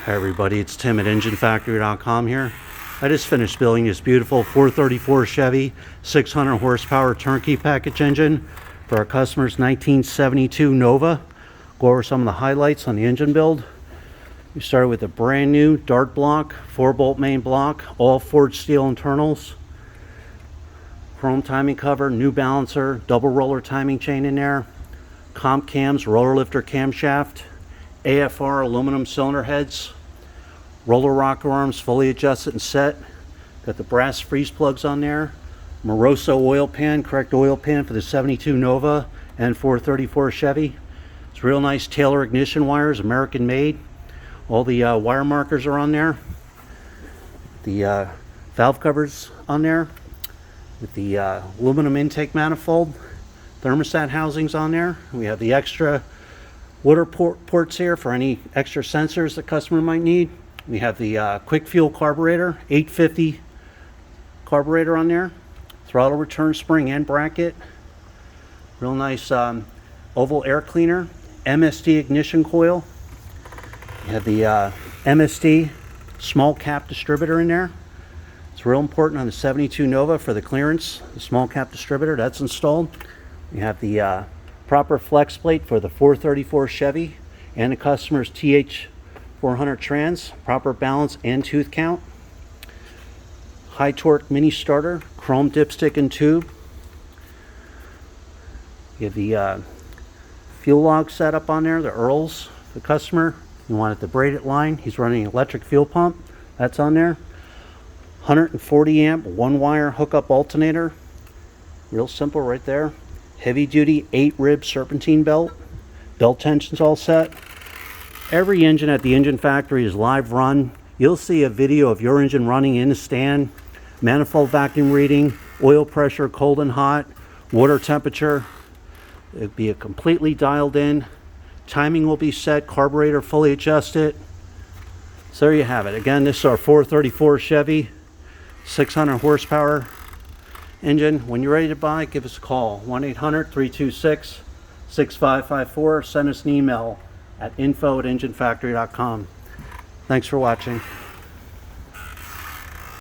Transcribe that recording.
Hi everybody, it's Tim at EngineFactory.com here. I just finished building this beautiful 434 Chevy 600 horsepower turnkey package engine for our customer's 1972 Nova. Go over some of the highlights on the engine build. We started with a brand new dart block, 4-bolt main block, all forged steel internals, chrome timing cover, new balancer, double roller timing chain in there, comp cams, roller lifter camshaft, AFR aluminum cylinder heads, roller rocker arms fully adjusted and set. Got the brass freeze plugs on there, Moroso oil pan, correct oil pan for the 72 Nova and 434 Chevy. It's real nice Taylor ignition wires, American made. All the wire markers are on there. The valve covers on there with the aluminum intake manifold. Thermostat housings on there. We have the extra water ports here for any extra sensors the customer might need. We have the quick fuel carburetor, 850 carburetor on there. Throttle return spring and bracket. Real nice oval air cleaner. MSD ignition coil. You have the MSD small cap distributor in there. It's real important on the 72 Nova for the clearance. The small cap distributor, that's installed. We have the proper flex plate for the 434 Chevy and the customer's TH400 Trans, proper balance and tooth count. High torque mini starter, chrome dipstick and tube. You have the fuel log setup on there, the Earls, the customer. You want it the braided line. He's running an electric fuel pump. That's on there. 140 amp, one wire hookup alternator. Real simple right there. Heavy duty 8-rib serpentine belt. Belt tension's all set. Every engine at the engine factory is live run. You'll see a video of your engine running in the stand. Manifold vacuum reading, oil pressure, cold and hot, water temperature. It'll be completely dialed in. Timing will be set, carburetor fully adjusted. So there you have it. Again, this is our 434 Chevy 600 horsepower engine. When you're ready to buy, give us a call, 1-800-326-6554. Send us an email at info@enginefactory.com. Thanks for watching.